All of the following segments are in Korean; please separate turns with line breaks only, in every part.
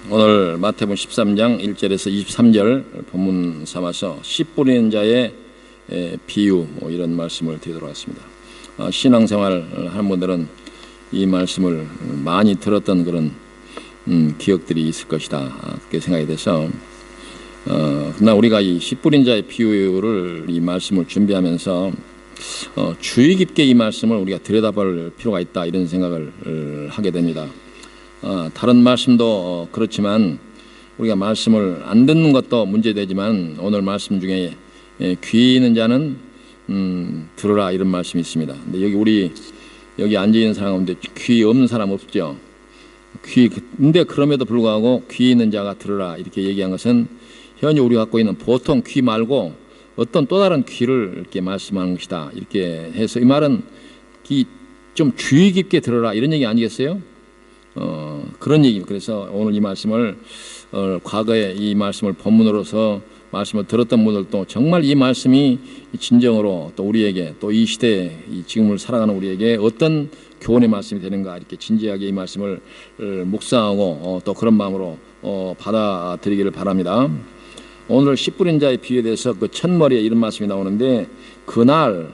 오늘 마태복음 13장 1절에서 23절 본문 삼아서 씨 뿌리는 자의 비유 이런 말씀을 드리도록 하겠습니다. 신앙생활 하는 분들은 이 말씀을 많이 들었던 그런 기억들이 있을 것이다 그렇게 생각이 돼서 그러나 우리가 이 씨 뿌린 자의 비유를 이 말씀을 준비하면서 주의 깊게 이 말씀을 우리가 들여다볼 필요가 있다 이런 생각을 하게 됩니다. 다른 말씀도 그렇지만 우리가 말씀을 안 듣는 것도 문제되지만 오늘 말씀 중에 귀 있는 자는 들으라 이런 말씀이 있습니다. 근데 여기 앉아 있는 사람 가운데 귀 없는 사람 없죠. 근데 그럼에도 불구하고 귀 있는 자가 들으라 이렇게 얘기한 것은 현재 우리가 갖고 있는 보통 귀 말고 어떤 또 다른 귀를 이렇게 말씀하는 것이다 이렇게 해서 이 말은 좀 주의 깊게 들어라 이런 얘기 아니겠어요? 그런 얘기. 그래서 오늘 이 말씀을 과거에 이 말씀을 본문으로서 말씀을 들었던 분들도 정말 이 말씀이 진정으로 또 우리에게 또 이 시대에 지금을 살아가는 우리에게 어떤 교훈의 말씀이 되는가 이렇게 진지하게 이 말씀을 묵상하고 또 그런 마음으로 받아들이기를 바랍니다. 오늘 씨 뿌린 자의 비유에 대해서 그 첫머리에 이런 말씀이 나오는데 그날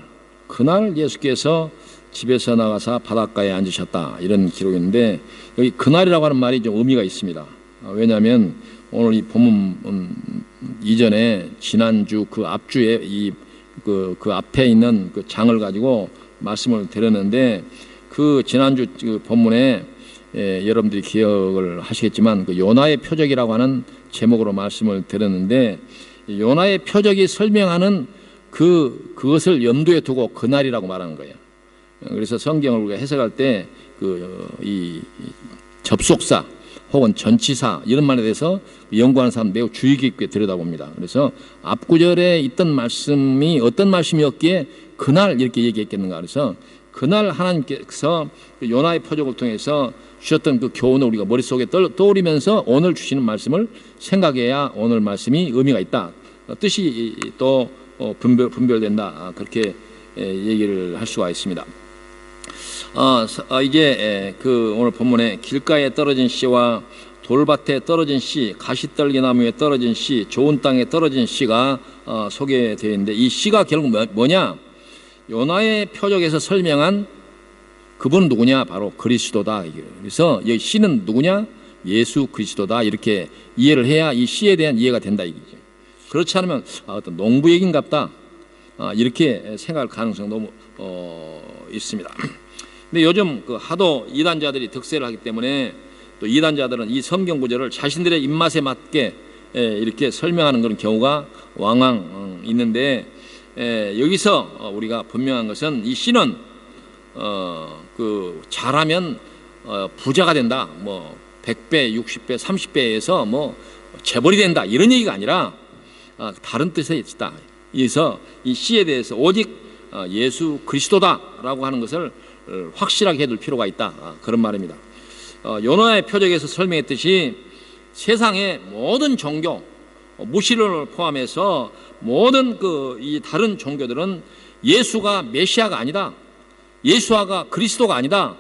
예수께서 집에서 나가서 바닷가에 앉으셨다 이런 기록이 있는데 여기 그날이라고 하는 말이 좀 의미가 있습니다. 왜냐하면 오늘 이 본문 이전에 지난주 그 앞주에 그 앞에 있는 그 장을 가지고 말씀을 드렸는데 그 지난주 그 본문에 여러분들이 기억을 하시겠지만 그 요나의 표적이라고 하는 제목으로 말씀을 드렸는데 요나의 표적이 설명하는 그것을 염두에 두고 그날이라고 말하는 거예요. 그래서 성경을 우리가 해석할 때 이 접속사 혹은 전치사 이런 말에 대해서 연구하는 사람 매우 주의 깊게 들여다봅니다. 그래서 앞구절에 있던 말씀이 어떤 말씀이었기에 그날 이렇게 얘기했겠는가. 그래서 그날 하나님께서 요나의 표적을 통해서 주셨던 그 교훈을 우리가 머릿속에 떠올리면서 오늘 주시는 말씀을 생각해야 오늘 말씀이 의미가 있다. 뜻이 또 분별된다. 그렇게 얘기를 할 수가 있습니다. 이제 그 오늘 본문에 길가에 떨어진 씨와 돌밭에 떨어진 씨, 가시떨기나무에 떨어진 씨, 좋은 땅에 떨어진 씨가 소개되어 있는데 이 씨가 결국 뭐냐? 요나의 표적에서 설명한 그분은 누구냐? 바로 그리스도다. 그래서 이 씨는 누구냐? 예수 그리스도다. 이렇게 이해를 해야 이 씨에 대한 이해가 된다 이거죠. 그렇지 않으면 어떤 농부 얘기인갑다. 이렇게 생각할 가능성도 있습니다. 근데 요즘 하도 이단자들이 득세를 하기 때문에 또 이단자들은 이 성경 구절을 자신들의 입맛에 맞게 이렇게 설명하는 그런 경우가 왕왕 있는데 여기서 우리가 분명한 것은 이 씨는 잘하면 부자가 된다. 뭐 100배, 60배, 30배에서 뭐 재벌이 된다. 이런 얘기가 아니라 다른 뜻에 있다. 그래서 이 씨에 대해서 오직 예수 그리스도다라고 하는 것을 확실하게 해둘 필요가 있다. 그런 말입니다. 요나의 표적에서 설명했듯이 세상의 모든 종교, 무신론을 포함해서 모든 이 다른 종교들은 예수가 메시아가 아니다. 예수가 그리스도가 아니다.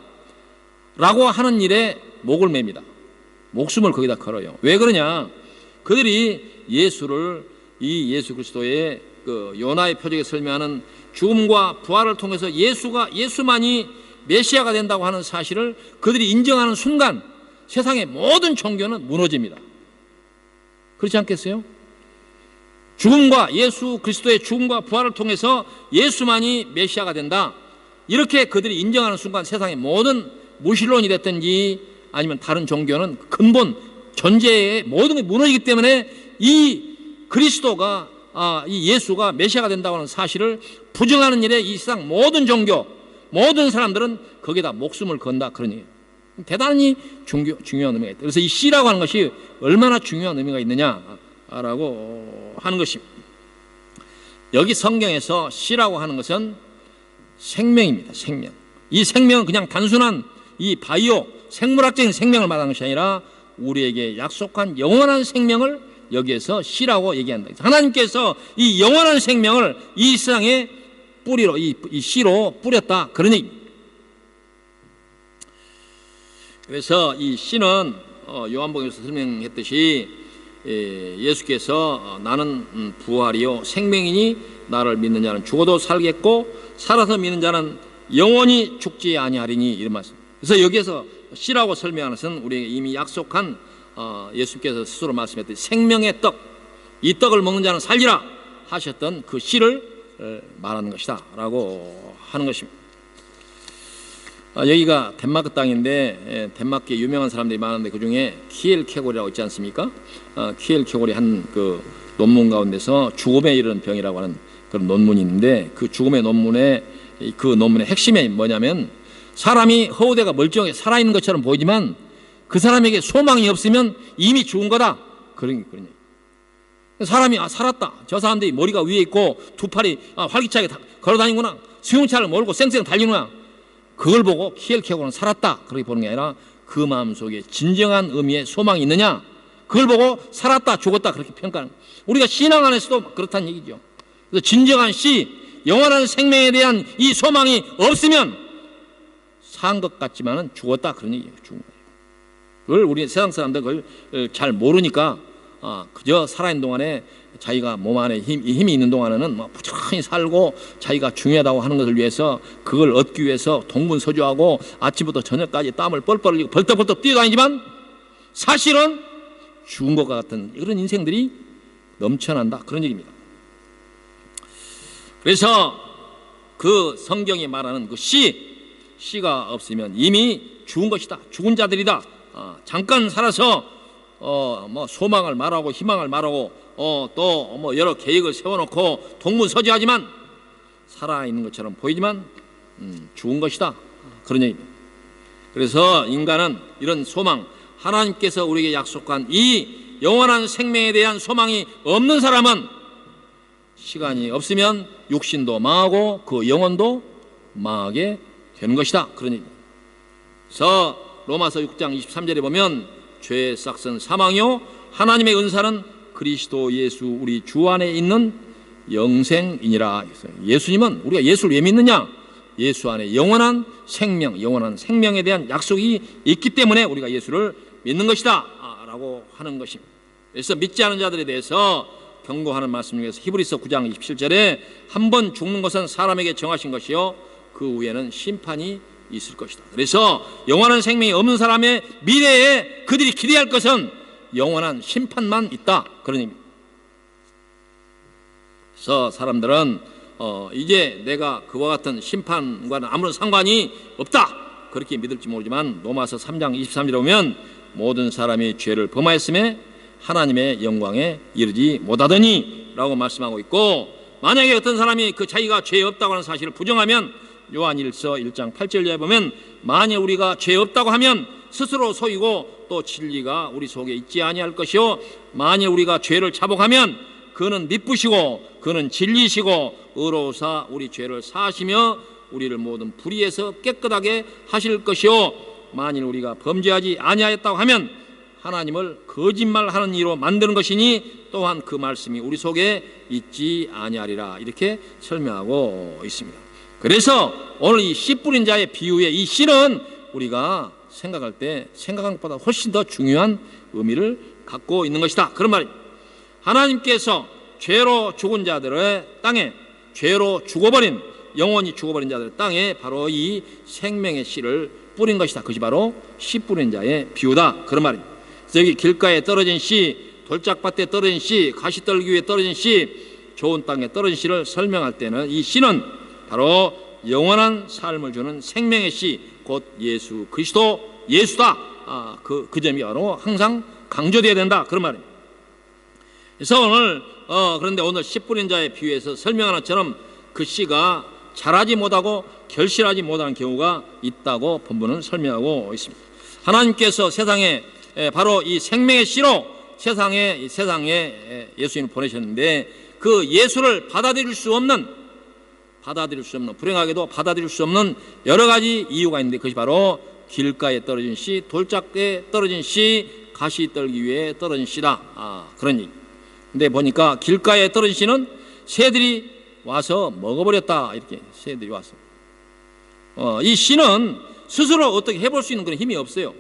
라고 하는 일에 목을 맵니다. 목숨을 거기다 걸어요. 왜 그러냐? 그들이 이 예수 그리스도의 요나의 표적에 설명하는 죽음과 부활을 통해서 예수만이 메시아가 된다고 하는 사실을 그들이 인정하는 순간 세상의 모든 종교는 무너집니다. 그렇지 않겠어요? 예수 그리스도의 죽음과 부활을 통해서 예수만이 메시아가 된다. 이렇게 그들이 인정하는 순간 세상의 모든 무신론이 됐든지 아니면 다른 종교는 근본 전제의 모든 게 무너지기 때문에 이 그리스도가 이 예수가 메시아가 된다고 하는 사실을 부정하는 일에 이 세상 모든 종교, 모든 사람들은 거기다 목숨을 건다 그런 얘기예요. 대단히 중요한 의미가 있다. 그래서 이 씨라고 하는 것이 얼마나 중요한 의미가 있느냐라고 하는 것입니다. 여기 성경에서 씨라고 하는 것은 생명입니다. 생명. 이 생명은 그냥 단순한 이 바이오 생물학적인 생명을 말하는 것이 아니라 우리에게 약속한 영원한 생명을 여기에서 씨라고 얘기한다. 하나님께서 이 영원한 생명을 이 세상에 뿌리로 이 씨로 뿌렸다 그런 얘기입니다. 그래서 이 씨는 요한복음에서 설명했듯이 예수께서 나는 부활이요 생명이니 나를 믿는 자는 죽어도 살겠고 살아서 믿는 자는 영원히 죽지 아니하리니, 이런 말씀. 그래서 여기에서 씨라고 설명하는 것은 우리에게 이미 약속한 예수께서 스스로 말씀했듯이 생명의 떡, 이 떡을 먹는 자는 살리라 하셨던 그 씨를 말하는 것이다 라고 하는 것입니다. 여기가 덴마크 땅인데 덴마크에 유명한 사람들이 많은데 그 중에 키엘케고리라고 있지 않습니까? 키엘케고리 한 그 논문 가운데서 죽음에 이르는 병이라고 하는 그런 논문이 있는데, 그 죽음의 논문의 그 논문의 핵심이 뭐냐면, 사람이 허우대가 멀쩡하게 살아있는 것처럼 보이지만 그 사람에게 소망이 없으면 이미 죽은 거다, 그런 얘기. 사람이 살았다, 저 사람들이 머리가 위에 있고 두 팔이 활기차게 걸어다니구나, 수용차를 몰고 쌩쌩 달리는구나, 그걸 보고 키엘케고는 살았다 그렇게 보는 게 아니라 그 마음속에 진정한 의미의 소망이 있느냐, 그걸 보고 살았다 죽었다 그렇게 평가하는 거예요. 우리가 신앙 안에서도 그렇다는 얘기죠. 그래서 진정한 씨, 영원한 생명에 대한 이 소망이 없으면 산 것 같지만은 죽었다, 그런 얘기예요. 죽은 거예요. 그걸 우리 세상 사람들 그걸 잘 모르니까 그저 살아있는 동안에 자기가 몸 안에 힘이 있는 동안에는 뭐 부지런히 살고 자기가 중요하다고 하는 것을 위해서, 그걸 얻기 위해서 동분서주하고 아침부터 저녁까지 땀을 뻘뻘 흘리고 벌떡벌떡 뛰어다니지만 사실은 죽은 것과 같은 이런 인생들이 넘쳐난다, 그런 얘기입니다. 그래서 그 성경이 말하는 그 씨가 없으면 이미 죽은 것이다, 죽은 자들이다. 잠깐 살아서 뭐 소망을 말하고 희망을 말하고 또 뭐 여러 계획을 세워놓고 동문서주하지만 살아있는 것처럼 보이지만 죽은 것이다, 그런 얘기입니다. 그래서 인간은 이런 소망, 하나님께서 우리에게 약속한 이 영원한 생명에 대한 소망이 없는 사람은 시간이 없으면 육신도 망하고 그 영혼도 망하게 되는 것이다, 그런 얘기입니다. 그래서 로마서 6장 23절에 보면 죄의 싹은 사망이요 하나님의 은사는 그리스도 예수 우리 주 안에 있는 영생이니라. 예수님은, 우리가 예수를 왜 믿느냐? 예수 안에 영원한 생명, 영원한 생명에 대한 약속이 있기 때문에 우리가 예수를 믿는 것이다 라고 하는 것입니다. 그래서 믿지 않은 자들에 대해서 경고하는 말씀 중에서 히브리서 9장 27절에 한 번 죽는 것은 사람에게 정하신 것이요 그 후에는 심판이 있을 것이다. 그래서 영원한 생명이 없는 사람의 미래에 그들이 기대할 것은 영원한 심판만 있다, 그런 의미입니다. 그래서 사람들은 이제 내가 그와 같은 심판과는 아무런 상관이 없다 그렇게 믿을지 모르지만 로마서 3장 23절에 보면 모든 사람이 죄를 범하였음에 하나님의 영광에 이르지 못하더니 라고 말씀하고 있고, 만약에 어떤 사람이 그 자기가 죄 없다고 하는 사실을 부정하면 요한일서 1장 8절에 보면 만일 우리가 죄 없다고 하면 스스로 속이고 또 진리가 우리 속에 있지 아니할 것이요 만일 우리가 죄를 자복하면 그는 미쁘시고 그는 진리시고 의로우사 우리 죄를 사하시며 우리를 모든 불의에서 깨끗하게 하실 것이요 만일 우리가 범죄하지 아니하였다고 하면 하나님을 거짓말하는 이로 만드는 것이니 또한 그 말씀이 우리 속에 있지 아니하리라, 이렇게 설명하고 있습니다. 그래서 오늘 이 씨 뿌린 자의 비유의 이 씨는 우리가 생각할 때 생각한 것보다 훨씬 더 중요한 의미를 갖고 있는 것이다, 그런 말입니다. 하나님께서 죄로 죽은 자들의 땅에, 죄로 죽어버린, 영원히 죽어버린 자들의 땅에 바로 이 생명의 씨를 뿌린 것이다. 그것이 바로 씨 뿌린 자의 비유다, 그런 말입니다. 여기 길가에 떨어진 씨, 돌짝밭에 떨어진 씨, 가시떨기 위에 떨어진 씨, 좋은 땅에 떨어진 씨를 설명할 때는 이 씨는 바로 영원한 삶을 주는 생명의 씨, 곧 예수 그리스도, 예수다. 그 점이 바로 항상 강조되어야 된다, 그런 말입니다. 그래서 오늘 그런데 오늘 씨 뿌린 자의 비유에서 설명하는 것처럼 그 씨가 자라지 못하고 결실하지 못하는 경우가 있다고 본문은 설명하고 있습니다. 하나님께서 세상에 바로 이 생명의 씨로 세상에 예수님을 보내셨는데 그 예수를 받아들일 수 없는, 불행하게도 받아들일 수 없는 여러 가지 이유가 있는데 그것이 바로 길가에 떨어진 씨, 돌짝에 떨어진 씨, 가시떨기 위에 떨어진 씨다, 그런 얘기. 근데 보니까 길가에 떨어진 씨는 새들이 와서 먹어버렸다, 이렇게 새들이 와서. 이 씨는 스스로 어떻게 해볼 수 있는 그런 힘이 없어요.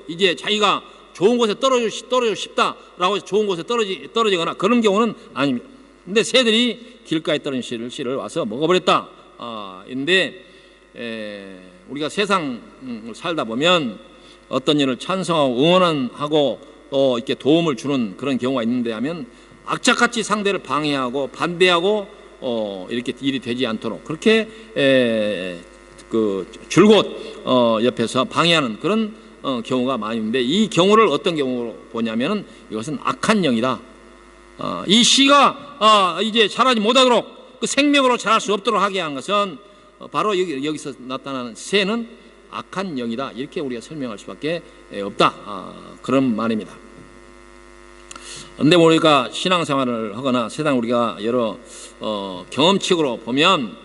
이제 자기가 좋은 곳에 떨어지고 싶다라고 해서 좋은 곳에 떨어지거나 그런 경우는 아닙니다. 근데 새들이 길가에 떨어진 씨를 와서 먹어버렸다. 인데 우리가 세상을 살다 보면 어떤 일을 찬성하고 응원하고 또 이렇게 도움을 주는 그런 경우가 있는데 하면 악착같이 상대를 방해하고 반대하고 이렇게 일이 되지 않도록 그렇게 줄곧 옆에서 방해하는 그런 경우가 많이 있는데, 이 경우를 어떤 경우로 보냐면은 이것은 악한 영이다. 이 씨가 이제 자라지 못하도록 그 생명으로 자랄 수 없도록 하게 한 것은 바로 여기서 나타나는 새는 악한 영이다. 이렇게 우리가 설명할 수밖에 없다. 그런 말입니다. 그런데 우리가 신앙생활을 하거나 세상 우리가 여러 경험칙으로 보면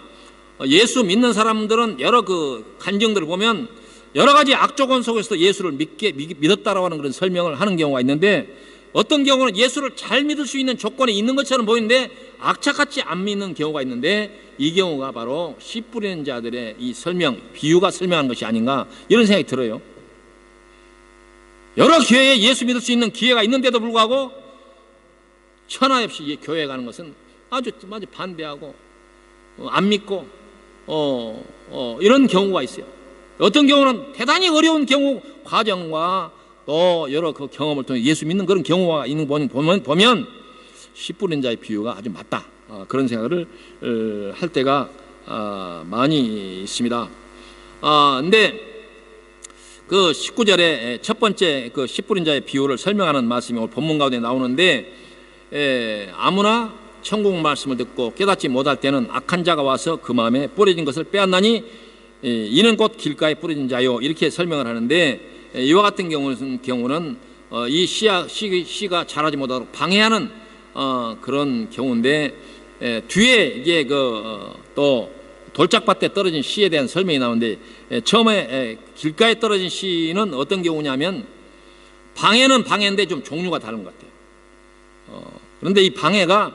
예수 믿는 사람들은 여러 그 간증들을 보면 여러 가지 악조건 속에서도 예수를 믿었다라고 하는 그런 설명을 하는 경우가 있는데, 어떤 경우는 예수를 잘 믿을 수 있는 조건이 있는 것처럼 보이는데 악착같이 안 믿는 경우가 있는데, 이 경우가 바로 씨 뿌리는 자들의 이 비유가 설명한 것이 아닌가 이런 생각이 들어요. 여러 교회에 예수 믿을 수 있는 기회가 있는데도 불구하고 천하 없이 교회에 가는 것은 아주 반대하고 안 믿고 이런 경우가 있어요. 어떤 경우는 대단히 어려운 경우 과정과 또 여러 그 경험을 통해 예수 믿는 그런 경우가 있는 거 보면 씨 뿌린 자의 비유가 아주 맞다. 그런 생각을 할 때가 많이 있습니다. 근데 그 19절에 첫 번째 그 씨 뿌린 자의 비유를 설명하는 말씀이 오늘 본문 가운데 나오는데, 아무나 천국 말씀을 듣고 깨닫지 못할 때는 악한 자가 와서 그 마음에 뿌려진 것을 빼앗나니 이는 곧 길가에 뿌려진 자요, 이렇게 설명을 하는데, 이와 같은 경우는 이 씨가 자라지 못하도록 방해하는 그런 경우인데, 뒤에 이제 또 돌짝밭에 떨어진 씨에 대한 설명이 나오는데, 처음에 길가에 떨어진 씨는 어떤 경우냐면 방해는 방해인데 좀 종류가 다른 것 같아요. 그런데 이 방해가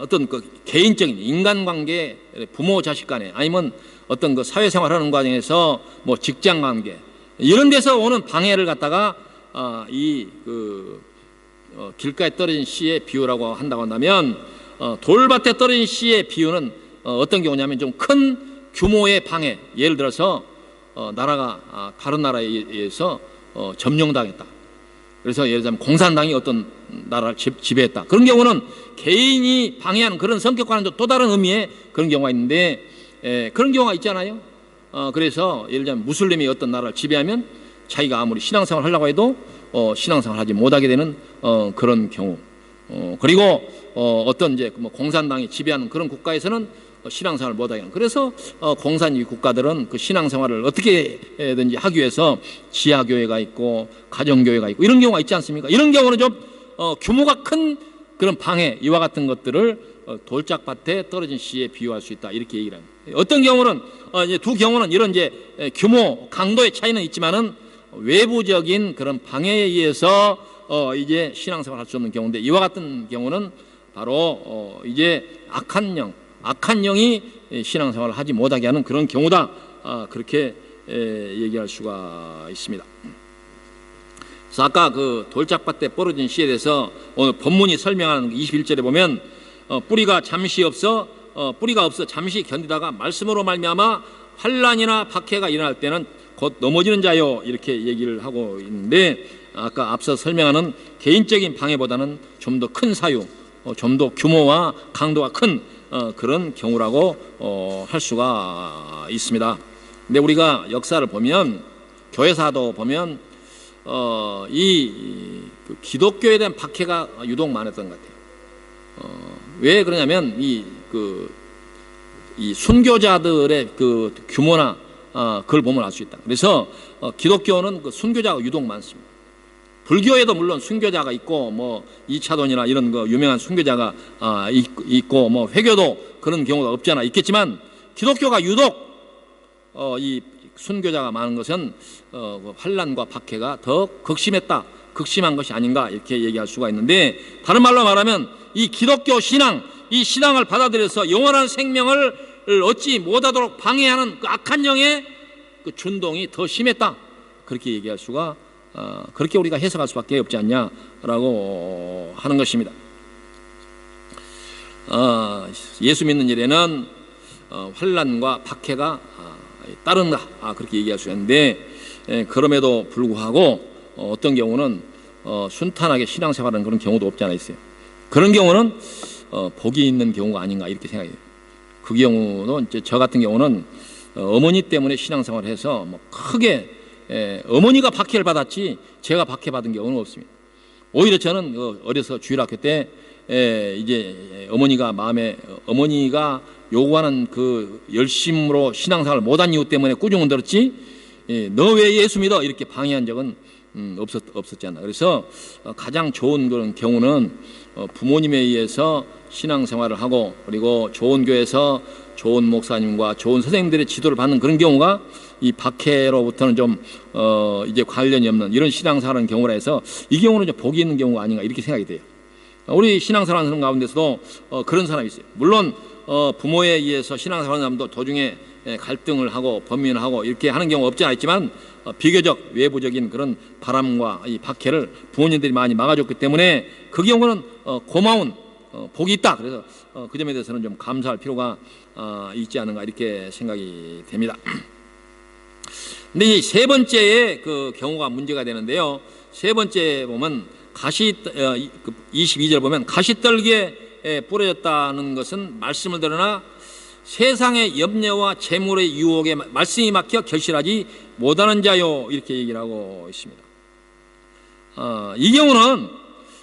어떤 그 개인적인 인간관계, 부모 자식 간에 아니면 어떤 그 사회생활하는 과정에서 뭐 직장관계 이런 데서 오는 방해를 갖다가 길가에 떨어진 씨의 비유라고 한다고 한다면, 돌밭에 떨어진 씨의 비유는 어떤 경우냐면 좀 큰 규모의 방해, 예를 들어서 나라가 다른 나라에 의해서 점령당했다. 그래서 예를 들자면 공산당이 어떤 나라를 지배했다. 그런 경우는 개인이 방해하는 그런 성격과는 또 다른 의미의 그런 경우가 있는데, 그런 경우가 있잖아요. 그래서 예를 들자면 무슬림이 어떤 나라를 지배하면 자기가 아무리 신앙생활 하려고 해도 신앙생활 하지 못하게 되는 그런 경우, 그리고 어떤 이제 뭐 공산당이 지배하는 그런 국가에서는 신앙생활을 못하게 하는, 그래서 공산주의 국가들은 그 신앙생활을 어떻게든지 하기 위해서 지하교회가 있고 가정교회가 있고 이런 경우가 있지 않습니까? 이런 경우는 좀 규모가 큰 그런 방해, 이와 같은 것들을 돌짝밭에 떨어진 씨에 비유할 수 있다, 이렇게 얘기를 합니다. 어떤 경우는 이제 두 경우는 이런 이제 규모, 강도의 차이는 있지만은 외부적인 그런 방해에 의해서 이제 신앙생활을 할 수 없는 경우인데, 이와 같은 경우는 바로 이제 악한 영이 신앙생활을 하지 못하게 하는 그런 경우다. 그렇게 얘기할 수가 있습니다. 그래서 아까 그 돌짝밭에 부러진 씨에 대해서 오늘 본문이 설명하는 21절에 보면 뿌리가 없어 잠시 견디다가 말씀으로 말미암아 환난이나 박해가 일어날 때는 곧 넘어지는 자요, 이렇게 얘기를 하고 있는데, 아까 앞서 설명하는 개인적인 방해보다는 좀 더 큰 사유, 좀 더 규모와 강도가 큰 그런 경우라고 할 수가 있습니다. 근데 우리가 역사를 보면, 교회사도 보면 그 기독교에 대한 박해가 유독 많았던 것 같아요. 왜 그러냐면 이 순교자들의 그 규모나 그걸 보면 알 수 있다. 그래서 기독교는 그 순교자가 유독 많습니다. 불교에도 물론 순교자가 있고 뭐 이차돈이나 이런 거 유명한 순교자가 있고 뭐 회교도 그런 경우가 없잖아 있겠지만, 기독교가 유독 이 순교자가 많은 것은 환난과 박해가 더 극심한 것이 아닌가, 이렇게 얘기할 수가 있는데, 다른 말로 말하면 이 기독교 신앙, 이 신앙을 받아들여서 영원한 생명을 얻지 못하도록 방해하는 그 악한 영의 그 준동이 더 심했다. 그렇게 얘기할 수가 그렇게 우리가 해석할 수밖에 없지 않냐라고 하는 것입니다. 예수 믿는 일에는 환난과 박해가 따른다, 그렇게 얘기할 수 있는데, 그럼에도 불구하고 어떤 경우는 순탄하게 신앙생활하는 그런 경우도 없지 않아 있어요. 그런 경우는 복이 있는 경우가 아닌가 이렇게 생각해요. 그 경우는 이제 저 같은 경우는 어머니 때문에 신앙생활을 해서 뭐 크게 어머니가 박해를 받았지 제가 박해받은 경우는 없습니다. 오히려 저는 어려서 주일학교 때 이제 어머니가 요구하는 그 열심으로 신앙생활을 못한 이유 때문에 꾸중은 들었지, 너 왜 예수 믿어 이렇게 방해한 적은 없었지 않나. 그래서 가장 좋은 그런 경우는 부모님에 의해서 신앙생활을 하고, 그리고 좋은 교회에서 좋은 목사님과 좋은 선생님들의 지도를 받는 그런 경우가 이 박해로부터는 좀 이제 관련이 없는 이런 신앙생활하는 경우라 해서 이 경우는 좀 복이 있는 경우가 아닌가 이렇게 생각이 돼요. 우리 신앙생활하는 사람 가운데서도 그런 사람이 있어요. 물론 부모에 의해서 신앙생활하는 사람도 도중에 갈등을 하고 범민을 하고 이렇게 하는 경우가 없지 않아 있지만, 비교적 외부적인 그런 바람과 이 박해를 부모님들이 많이 막아줬기 때문에 그 경우는 고마운 복이 있다. 그래서 그 점에 대해서는 좀 감사할 필요가 있지 않은가 이렇게 생각이 됩니다. 근데 이 세 번째의 그 경우가 문제가 되는데요. 세 번째 보면 22절 보면 가시떨기에 뿌려졌다는 것은 말씀을 들으나 세상의 염려와 재물의 유혹에 말씀이 막혀 결실하지 못하는 자요, 이렇게 얘기를 하고 있습니다. 이 경우는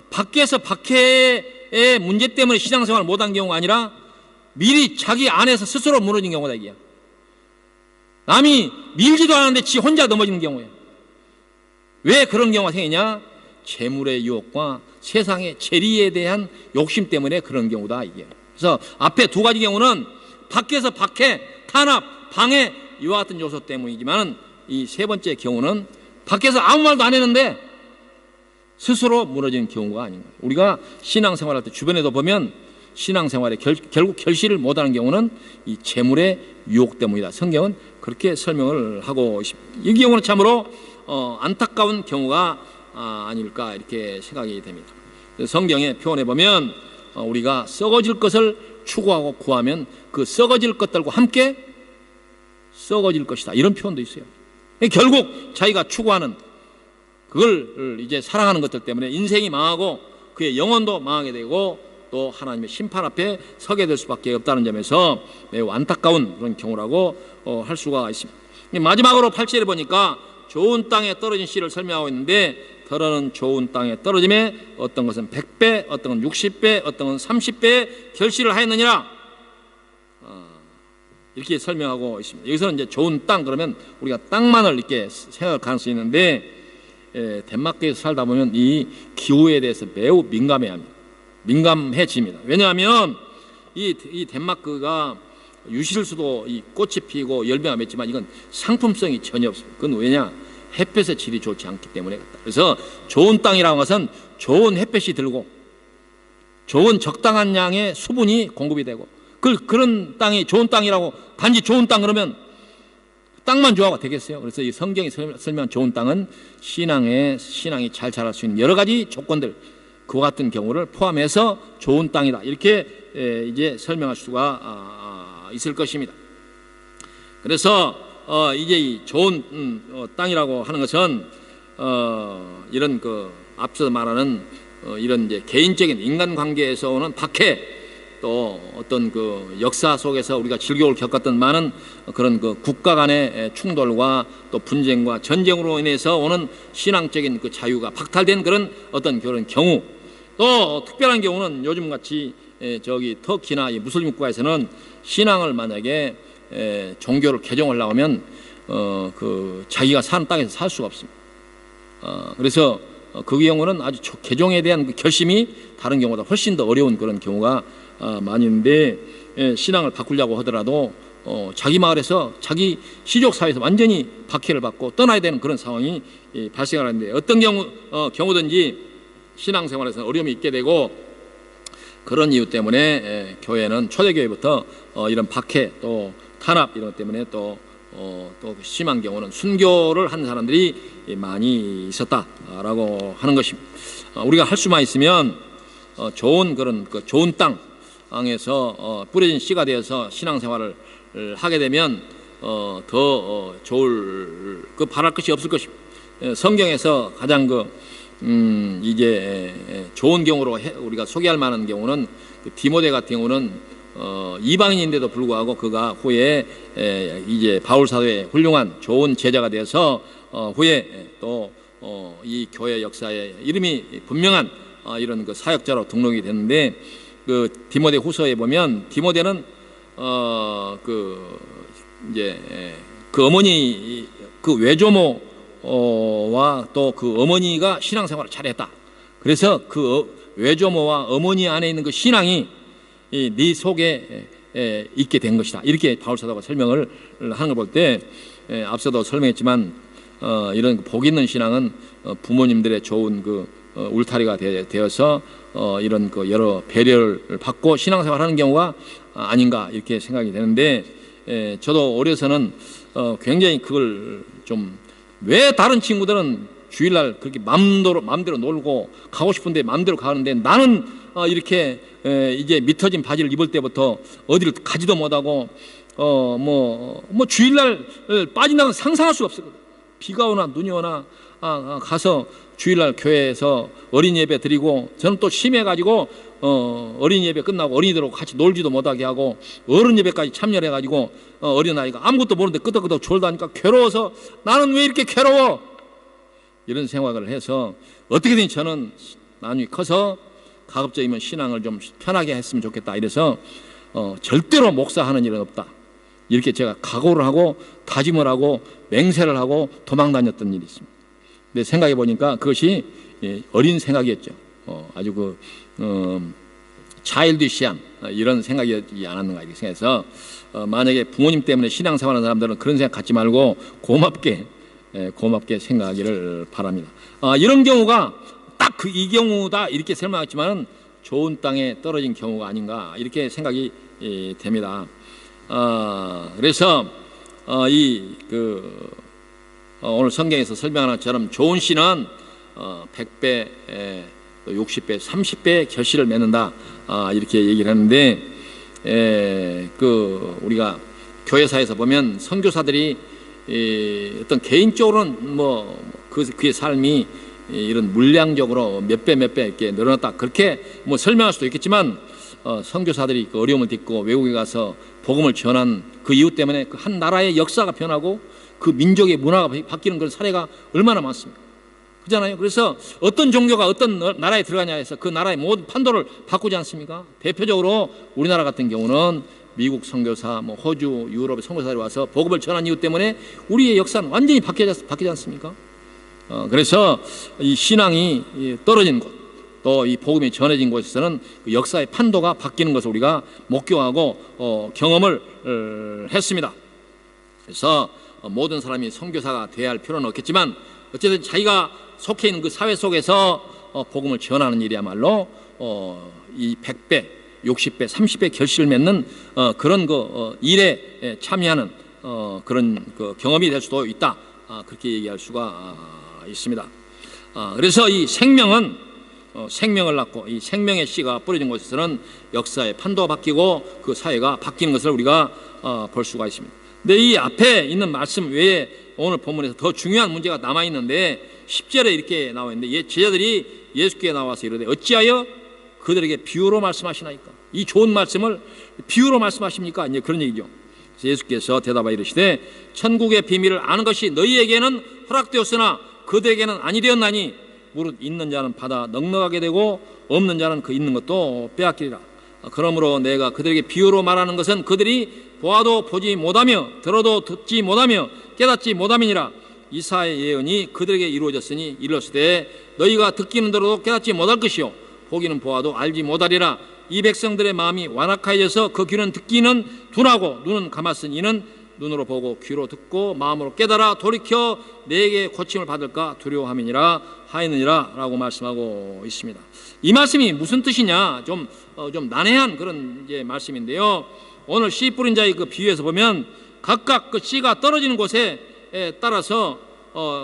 밖에서 박해의 문제 때문에 신앙생활을 못한 경우가 아니라 미리 자기 안에서 스스로 무너진 경우다 이게야. 남이 밀지도 않았는데 지 혼자 넘어지는 경우예요. 왜 그런 경우가 생기냐? 재물의 유혹과 세상의 재리에 대한 욕심 때문에 그런 경우다 이게. 그래서 앞에 두 가지 경우는 밖에서 박해, 탄압, 방해 이와 같은 요소 때문이지만, 이 세 번째 경우는 밖에서 아무 말도 안 했는데 스스로 무너지는 경우가 아닌가. 우리가 신앙생활할 때 주변에도 보면 신앙생활에 결국 결실을 못하는 경우는 이 재물의 유혹 때문이다. 성경은 그렇게 설명을 하고 있습니다. 이 경우는 참으로 안타까운 경우가 아닐까 이렇게 생각이 됩니다. 성경의 표현에 보면 우리가 썩어질 것을 추구하고 구하면 그 썩어질 것들과 함께 썩어질 것이다, 이런 표현도 있어요. 결국 자기가 추구하는 그걸 이제 사랑하는 것들 때문에 인생이 망하고 그의 영혼도 망하게 되고 또 하나님의 심판 앞에 서게 될 수밖에 없다는 점에서 매우 안타까운 그런 경우라고 할 수가 있습니다. 마지막으로 8절에 보니까 좋은 땅에 떨어진 씨를 설명하고 있는데, 더러는 좋은 땅에 떨어짐에 어떤 것은 100배, 어떤 건 60배, 어떤 건 30배 결실을 하였느니라, 이렇게 설명하고 있습니다. 여기서는 이제 좋은 땅 그러면 우리가 땅만을 이렇게 생각할 수 있는데, 덴마크에서 살다 보면 이 기후에 대해서 매우 민감해집니다. 왜냐하면 이 덴마크가 유실수도 이 꽃이 피고 열매가 맺지만 이건 상품성이 전혀 없습니다. 그건 왜냐? 햇볕의 질이 좋지 않기 때문에 그렇다. 그래서 좋은 땅이라는 것은 좋은 햇볕이 들고 좋은 적당한 양의 수분이 공급이 되고, 그런 땅이 좋은 땅이라고 단지 좋은 땅 그러면 땅만 좋아가 되겠어요? 그래서 이 성경이 설명한 좋은 땅은 신앙이 잘 자랄 수 있는 여러 가지 조건들, 그와 같은 경우를 포함해서 좋은 땅이다, 이렇게 이제 설명할 수가 있을 것입니다. 그래서 이제 이 좋은 땅이라고 하는 것은 이런 그 앞서 말하는 이런 이제 개인적인 인간관계에서 오는 박해, 또 어떤 그 역사 속에서 우리가 질곡을 겪었던 많은 그런 그 국가 간의 충돌과 또 분쟁과 전쟁으로 인해서 오는 신앙적인 그 자유가 박탈된 그런 어떤 그런 경우, 또 특별한 경우는 요즘같이 저기 터키나 이 무슬림 국가에서는 신앙을 만약에 종교를 개종하려고 하면 그 자기가 사는 땅에서 살 수가 없습니다. 그래서 그 경우는 아주 개종에 대한 그 결심이 다른 경우보다 훨씬 더 어려운 그런 경우가 많이 있는데, 신앙을 바꾸려고 하더라도 자기 마을에서 자기 시족 사회에서 완전히 박해를 받고 떠나야 되는 그런 상황이 발생하는데, 어떤 경우든지 신앙생활에서 어려움이 있게 되고, 그런 이유 때문에 교회는 초대교회부터 이런 박해 또 탄압 이런 것 때문에 또 또 심한 경우는 순교를 한 사람들이 많이 있었다라고 하는 것입니다. 우리가 할 수만 있으면 좋은 그런 좋은 땅에서 뿌려진 씨가 되어서 신앙생활을 하게 되면 더 좋을 바랄 것이 없을 것입니다. 성경에서 가장 이제 좋은 경우로 우리가 소개할 만한 경우는 디모데 같은 경우는 이방인인데도 불구하고 그가 후에 이제 바울 사도의 훌륭한 좋은 제자가 되어서 후에 또 이 교회 역사에 이름이 분명한 이런 사역자로 등록이 됐는데, 디모데 후서에 보면 디모데는 이제 어머니 외조모와 또 어머니가 신앙생활을 잘했다. 그래서 외조모와 어머니 안에 있는 신앙이 네 속에 있게 된 것이다. 이렇게 바울 사도가 설명을 하는 걸 볼 때, 앞서도 설명했지만 이런 복 있는 신앙은 부모님들의 좋은 울타리가 되어서 이런 여러 배려를 받고 신앙생활하는 경우가 아닌가 이렇게 생각이 되는데, 저도 어려서는 굉장히 그걸 좀, 왜 다른 친구들은 주일날 그렇게 마음대로 놀고 가고 싶은데 마음대로 가는데 나는 이렇게 이제 미터진 바지를 입을 때부터 어디를 가지도 못하고 주일날 빠진다는 상상할 수가 없었거든. 비가 오나 눈이 오나 가서 주일날 교회에서 어린이 예배 드리고, 저는 또 심해가지고 어린이 예배 끝나고 어린이들하고 같이 놀지도 못하게 하고 어른 예배까지 참여를 해가지고 어린아이가 아무것도 모르는데 끄덕끄덕 졸다니까 괴로워서 나는 왜 이렇게 괴로워, 이런 생각을 해서 어떻게든 저는 나중에 커서 가급적이면 신앙을 좀 편하게 했으면 좋겠다 이래서 절대로 목사하는 일은 없다 이렇게 제가 각오를 하고 다짐을 하고 맹세를 하고 도망 다녔던 일이 있습니다. 근데 생각해 보니까 그것이 어린 생각이었죠. 아주 차일드시한 이런 생각이지 않았는가 이렇게 생각해서, 만약에 부모님 때문에 신앙생활하는 사람들은 그런 생각 갖지 말고 고맙게 생각하기를 바랍니다. 이런 경우가 딱 이 경우다 이렇게 설명했지만은 좋은 땅에 떨어진 경우가 아닌가 이렇게 생각이 됩니다. 그래서 오늘 성경에서 설명하는 것처럼 좋은 씨는 100배, 60배, 30배 결실을 맺는다 이렇게 얘기를 하는데, 우리가 교회사에서 보면 선교사들이 어떤 개인적으로는 그의 삶이 이런 물량적으로 몇 배 이렇게 늘어났다 그렇게 설명할 수도 있겠지만, 선교사들이 어려움을 딛고 외국에 가서 복음을 전한 그 이유 때문에 한 나라의 역사가 변하고 그 민족의 문화가 바뀌는 그런 사례가 얼마나 많습니까? 그렇잖아요. 그래서 어떤 종교가 어떤 나라에 들어가냐 해서 그 나라의 모든 판도를 바꾸지 않습니까? 대표적으로 우리나라 같은 경우는 미국 선교사, 호주, 유럽의 선교사들이 와서 복음을 전한 이유 때문에 우리의 역사는 완전히 바뀌지 않습니까? 그래서 이 신앙이 떨어진 곳, 또 이 복음이 전해진 곳에서는 그 역사의 판도가 바뀌는 것을 우리가 목격하고 경험을 했습니다. 그래서 모든 사람이 선교사가 되어야 할 필요는 없겠지만, 어쨌든 자기가 속해 있는 그 사회 속에서 복음을 전하는 일이야말로 이 100배, 60배, 30배 결실을 맺는 그런 일에 참여하는 그런 경험이 될 수도 있다. 그렇게 얘기할 수가 있습니다. 그래서 이 생명을 낳고 이 생명의 씨가 뿌려진 곳에서는 역사의 판도가 바뀌고 그 사회가 바뀌는 것을 우리가 볼 수가 있습니다. 근데 이 앞에 있는 말씀 외에 오늘 본문에서 더 중요한 문제가 남아 있는데, 10절에 이렇게 나와 있는데, 제자들이 예수께 나와서 이르되 어찌하여 그들에게 비유로 말씀하시나이까? 이 좋은 말씀을 비유로 말씀하십니까? 이제 그런 얘기죠. 그래서 예수께서 대답하여 이르시되 천국의 비밀을 아는 것이 너희에게는 허락되었으나 그들에게는 아니 되었나니, 무릇 있는 자는 받아 넉넉하게 되고 없는 자는 그 있는 것도 빼앗기리라. 그러므로 내가 그들에게 비유로 말하는 것은 그들이 보아도 보지 못하며 들어도 듣지 못하며 깨닫지 못함이니라. 이사야의 예언이 그들에게 이루어졌으니 이르시되 너희가 듣기는 들어도 깨닫지 못할 것이요 보기는 보아도 알지 못하리라. 이 백성들의 마음이 완악하여져서 그 귀는 듣기는 둔하고 눈은 감았으니 이는 눈으로 보고 귀로 듣고 마음으로 깨달아 돌이켜 내게 고침을 받을까 두려워함이니라 하였느니라 라고 말씀하고 있습니다. 이 말씀이 무슨 뜻이냐, 좀 난해한 그런 이제 말씀인데요. 오늘 씨 뿌린 자의 그 비유에서 보면 각각 그 씨가 떨어지는 곳에 따라서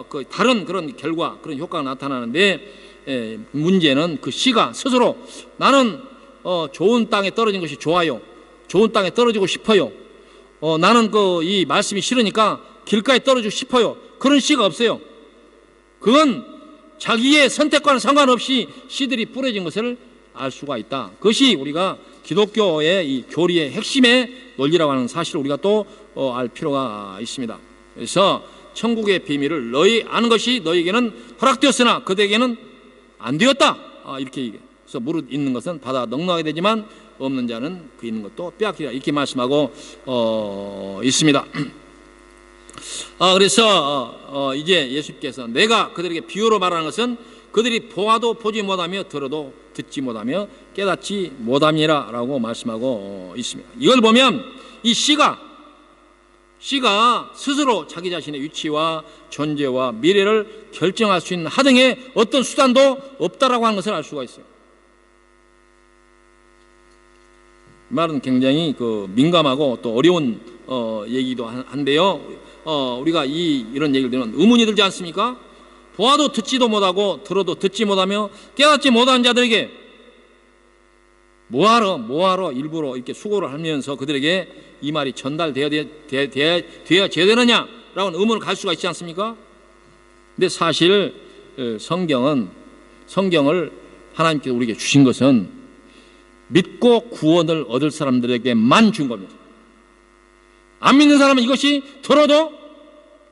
그 다른 그런 결과, 그런 효과가 나타나는데, 문제는 그 씨가 스스로 나는 좋은 땅에 떨어진 것이 좋아요, 좋은 땅에 떨어지고 싶어요, 나는 이 말씀이 싫으니까 길가에 떨어지고 싶어요, 그런 씨가 없어요. 그건 자기의 선택과는 상관없이 씨들이 뿌려진 것을 알 수가 있다. 그것이 우리가 기독교의 이 교리의 핵심의 논리라고 하는 사실을 우리가 또 알 필요가 있습니다. 그래서 천국의 비밀을 너희 아는 것이 너희에게는 허락되었으나 그들에게는 안 되었다. 이렇게 얘기해요. 그래서 무릇 있는 것은 받아 넉넉하게 되지만 없는 자는 그 있는 것도 빼앗기리라. 이렇게 말씀하고 있습니다. 그래서 이제 예수님께서 내가 그들에게 비유로 말하는 것은 그들이 보아도 보지 못하며 들어도 듣지 못하며 깨닫지 못함이라 라고 말씀하고 있습니다. 이걸 보면 이 씨가 스스로 자기 자신의 위치와 존재와 미래를 결정할 수 있는 하등의 어떤 수단도 없다라고 하는 것을 알 수가 있어요. 이 말은 굉장히 민감하고 또 어려운 얘기도 한데요. 우리가 이런 얘기를 들으면 의문이 들지 않습니까? 보아도 듣지도 못하고 들어도 듣지 못하며 깨닫지 못한 자들에게 뭐하러 일부러 이렇게 수고를 하면서 그들에게 이 말이 전달되어져야 되느냐라고 의문을 갈 수가 있지 않습니까? 근데 사실 성경을 하나님께서 우리에게 주신 것은 믿고 구원을 얻을 사람들에게만 준 겁니다. 안 믿는 사람은 이것이 들어도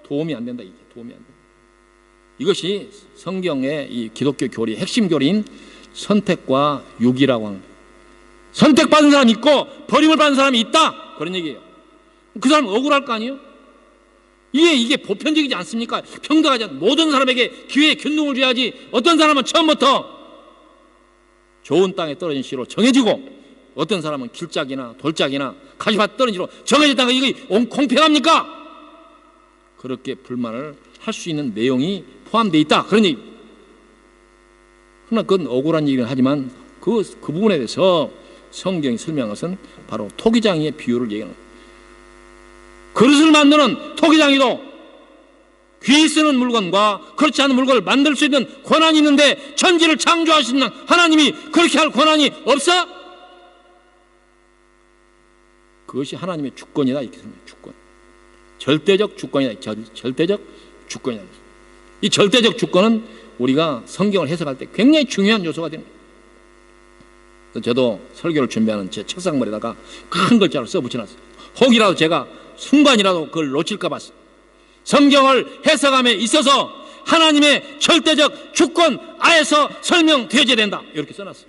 도움이 안 된다. 도움이 안 된다. 이것이 성경의 이 기독교 교리의 핵심 교리인 선택과 유기라고 하는 거예요. 선택받은 사람이 있고 버림을 받은 사람이 있다, 그런 얘기예요. 그 사람은 억울할 거 아니에요? 이게 보편적이지 않습니까? 평등하지 않 모든 사람에게 기회의 균등을 줘야지. 어떤 사람은 처음부터 좋은 땅에 떨어진 씨로 정해지고 어떤 사람은 길짝이나 돌짝이나 가시밭 떨어진 씨로 정해졌다는 거, 이게 공평합니까? 그렇게 불만을 할 수 있는 내용이 포함되어 있다, 그런 얘기. 그러나 그건 억울한 얘기는 하지만 그 부분에 대해서 성경이 설명한 것은 바로 토기장이의 비유를 얘기하는 거예요. 그릇을 만드는 토기장이도 귀 쓰는 물건과 그렇지 않은 물건을 만들 수 있는 권한이 있는데 천지를 창조하시는 하나님이 그렇게 할 권한이 없어? 그것이 하나님의 주권이다, 이렇게 생각해요. 주권. 절대적 주권이다. 절대적 주권이다. 이 절대적 주권은 우리가 성경을 해석할 때 굉장히 중요한 요소가 됩니다. 저도 설교를 준비하는 제 책상머리에다가 큰 글자로 써 붙여놨어요. 혹이라도 제가 순간이라도 그걸 놓칠까 봤어요. 성경을 해석함에 있어서 하나님의 절대적 주권 아에서 설명되어져야 된다, 이렇게 써놨어요.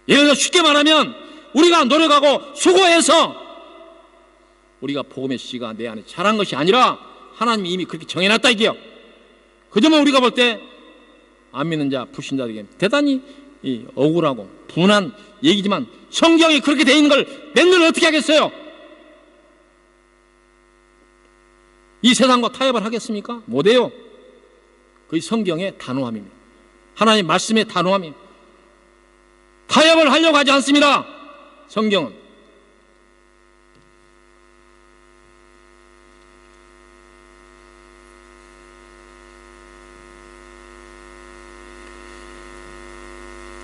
예를 들어 쉽게 말하면 우리가 노력하고 수고해서 우리가 복음의 씨가 내 안에 자란 것이 아니라 하나님이 이미 그렇게 정해놨다, 이게요. 그 점은 우리가 볼 때 안 믿는 자, 불신자들에게 대단히 억울하고 분한 얘기지만 성경이 그렇게 돼 있는 걸 맨날 어떻게 하겠어요? 이 세상과 타협을 하겠습니까? 못해요. 그게 성경의 단호함입니다. 하나님 말씀의 단호함입니다. 타협을 하려고 하지 않습니다, 성경은.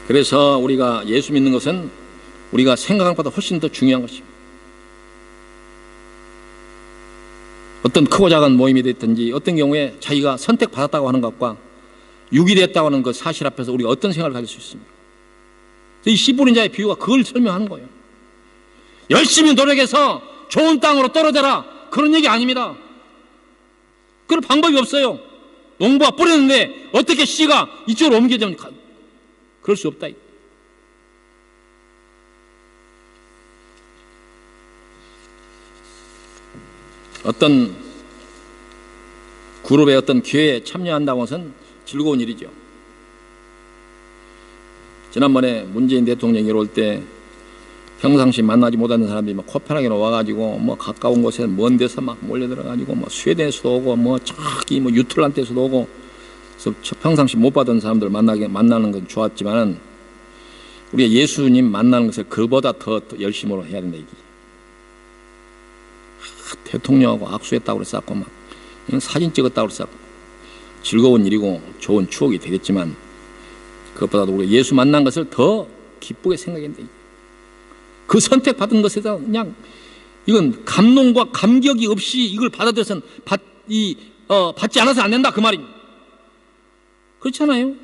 그래서 우리가 예수 믿는 것은 우리가 생각한 것보다 훨씬 더 중요한 것입니다. 어떤 크고 작은 모임이 됐든지 어떤 경우에 자기가 선택받았다고 하는 것과 유기됐다고 하는 그 사실 앞에서 우리가 어떤 생각을 가질 수 있습니까? 이 씨 뿌린 자의 비유가 그걸 설명하는 거예요. 열심히 노력해서 좋은 땅으로 떨어져라, 그런 얘기 아닙니다. 그럴 방법이 없어요. 농부가 뿌렸는데 어떻게 씨가 이쪽으로 옮겨지면 그럴 수 없다. 어떤 그룹의 어떤 기회에 참여한다고 해서는 즐거운 일이죠. 지난번에 문재인 대통령이 올 때 평상시 만나지 못하는 사람들이 막 코펜하겐에 와가지고 뭐 가까운 곳에 먼 데서 막 몰려들어가지고 뭐 스웨덴에서도 오고 뭐 저기 뭐 유틀란트에서도 오고, 그래서 평상시 못 받은 사람들 만나는 건 좋았지만은 우리가 예수님 만나는 것을 그보다 더 열심으로 해야 된다, 이게. 대통령하고 악수했다고 그랬었고 막 사진 찍었다고 그랬었고 즐거운 일이고 좋은 추억이 되겠지만 그것보다도 우리가 예수 만난 것을 더 기쁘게 생각했는데 그 선택받은 것에서 그냥 이건 감동과 감격이 없이 이걸 받아들여서는 받지 않아서는 안 된다 그 말입니다. 그렇잖아요.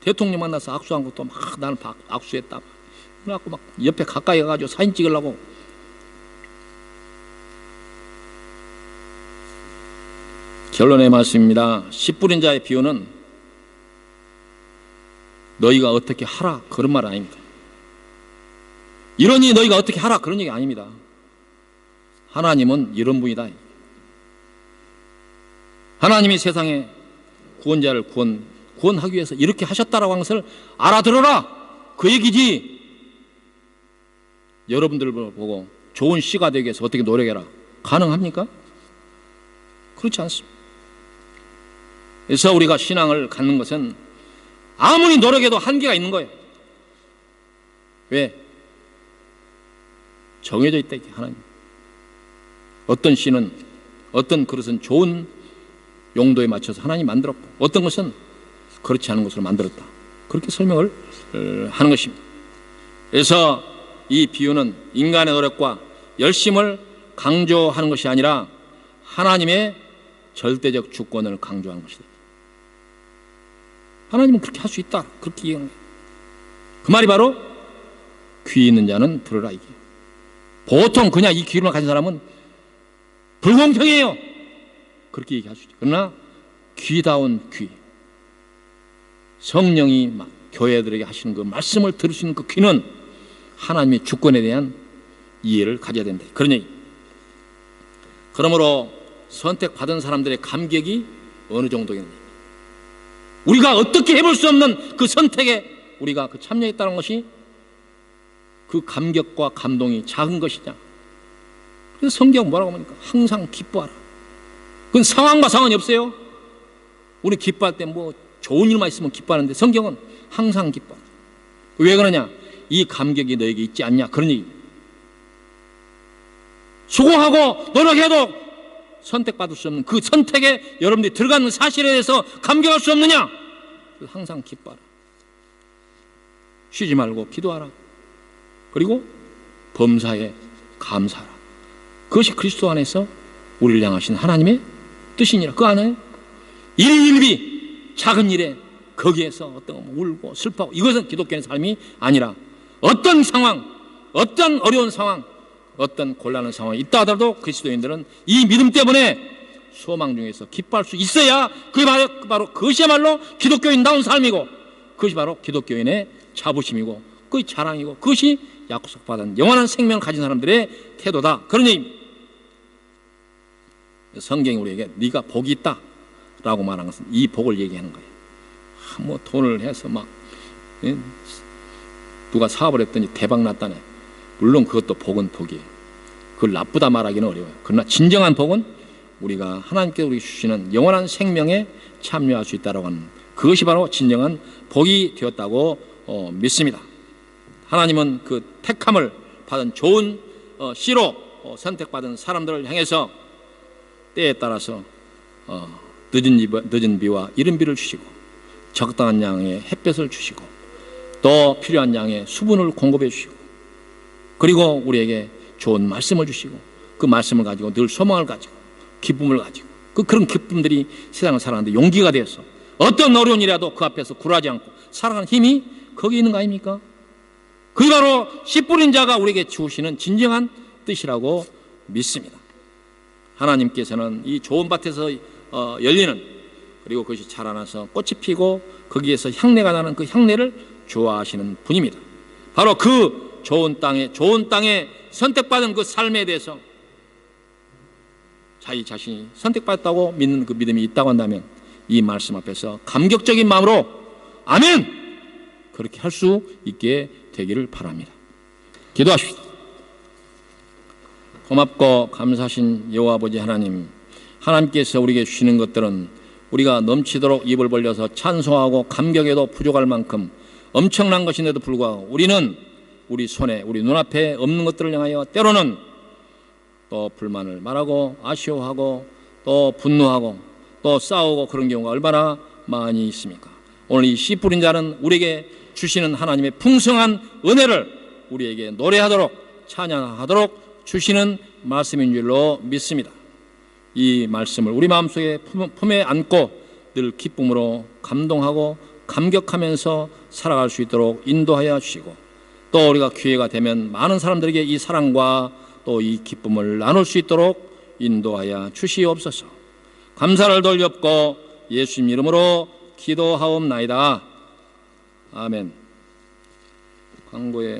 대통령 만나서 악수한 것도 막 나는 악수했다 그래갖고 막 옆에 가까이 가가지고 사진 찍으려고. 결론의 말씀입니다. 씨 뿌린 자의 비유는 너희가 어떻게 하라 그런 말 아닙니다. 이러니 너희가 어떻게 하라 그런 얘기 아닙니다. 하나님은 이런 분이다. 하나님이 세상에 구원자를 구원하기 위해서 이렇게 하셨다라고 하는 것을 알아들어라 그 얘기지. 여러분들 보고 좋은 씨가 되기 위해서 어떻게 노력해라 가능합니까? 그렇지 않습니다. 그래서 우리가 신앙을 갖는 것은 아무리 노력해도 한계가 있는 거예요. 왜? 정해져 있다 이게 하나님. 어떤 씨는 어떤 그릇은 좋은 용도에 맞춰서 하나님 만들었고 어떤 것은 그렇지 않은 것으로 만들었다. 그렇게 설명을 하는 것입니다. 그래서 이 비유는 인간의 노력과 열심을 강조하는 것이 아니라 하나님의 절대적 주권을 강조하는 것이다. 하나님은 그렇게 할 수 있다. 그렇게 얘기하는 거예요. 그 말이 바로 귀 있는 자는 들으라 이게. 보통 그냥 이 귀를 가진 사람은 불공평해요. 그렇게 얘기할 수 있죠. 그러나 귀다운 귀, 성령이 막 교회들에게 하시는 그 말씀을 들을 수 있는 그 귀는 하나님의 주권에 대한 이해를 가져야 된다. 그런 얘기. 그러므로 선택받은 사람들의 감격이 어느 정도겠느냐. 우리가 어떻게 해볼 수 없는 그 선택에 우리가 그 참여했다는 것이 그 감격과 감동이 작은 것이냐. 그래서 성경 뭐라고 합니까? 항상 기뻐하라. 그건 상황과 상관이 없어요. 우리 기뻐할 때 뭐 좋은 일만 있으면 기뻐하는데 성경은 항상 기뻐하라. 왜 그러냐? 이 감격이 너에게 있지 않냐 그런 얘기. 수고하고 노력해도 선택받을 수 없는 그 선택에 여러분들이 들어가는 사실에 대해서 감격할 수 없느냐? 항상 기뻐하라. 쉬지 말고 기도하라. 그리고 범사에 감사하라. 그것이 그리스도 안에서 우리를 향하신 하나님의 뜻이니라. 그 안에 일일비 작은 일에 거기에서 어떤 울고 슬퍼하고 이것은 기독교의 삶이 아니라 어떤 상황, 어떤 어려운 상황, 어떤 곤란한 상황이 있다 하더라도 그리스도인들은 이 믿음 때문에 소망 중에서 기뻐할 수 있어야 그게 바로 그것이야말로 기독교인다운 삶이고 그것이 바로 기독교인의 자부심이고 그것이 자랑이고 그것이 약속받은 영원한 생명을 가진 사람들의 태도다. 그런 얘기입니다. 성경이 우리에게 네가 복이 있다 라고 말한 것은 이 복을 얘기하는 거예요. 뭐 돈을 해서 막 누가 사업을 했더니 대박 났다네. 물론 그것도 복은 복이에요. 그걸 나쁘다 말하기는 어려워요. 그러나 진정한 복은 우리가 하나님께서 우리 주시는 영원한 생명에 참여할 수 있다고 하는 그것이 바로 진정한 복이 되었다고 믿습니다. 하나님은 그 택함을 받은 좋은 씨로 선택받은 사람들을 향해서 때에 따라서 늦은 비와 이른 비를 주시고 적당한 양의 햇볕을 주시고 또 필요한 양의 수분을 공급해 주시고 그리고 우리에게 좋은 말씀을 주시고 그 말씀을 가지고 늘 소망을 가지고 기쁨을 가지고 그런 기쁨들이 세상을 살아가는데 용기가 되어서 어떤 어려운 일이라도 그 앞에서 굴하지 않고 살아가는 힘이 거기 있는 거 아닙니까? 그게 바로 씨 뿌린 자가 우리에게 주시는 진정한 뜻이라고 믿습니다. 하나님께서는 이 좋은 밭에서 열리는 그리고 그것이 자라나서 꽃이 피고 거기에서 향내가 나는 그 향내를 좋아하시는 분입니다. 바로 그 좋은 땅에 선택받은 그 삶에 대해서 자기 자신이 선택받았다고 믿는 그 믿음이 있다고 한다면 이 말씀 앞에서 감격적인 마음으로 아멘! 그렇게 할 수 있게 되기를 바랍니다. 기도하십시오. 고맙고 감사하신 여호와 아버지 하나님, 하나님께서 우리에게 주시는 것들은 우리가 넘치도록 입을 벌려서 찬송하고 감격에도 부족할 만큼 엄청난 것인데도 불구하고 우리는 우리 손에 우리 눈앞에 없는 것들을 향하여 때로는 또 불만을 말하고 아쉬워하고 또 분노하고 또 싸우고 그런 경우가 얼마나 많이 있습니까? 오늘 이 씨 뿌린 자는 우리에게 주시는 하나님의 풍성한 은혜를 우리에게 노래하도록 찬양하도록 주시는 말씀인 줄로 믿습니다. 이 말씀을 우리 마음속에 품에 안고 늘 기쁨으로 감동하고 감격하면서 살아갈 수 있도록 인도하여 주시고, 또 우리가 기회가 되면 많은 사람들에게 이 사랑과 또 이 기쁨을 나눌 수 있도록 인도하여 주시옵소서. 감사를 돌렸고 예수님 이름으로 기도하옵나이다. 아멘. 광고에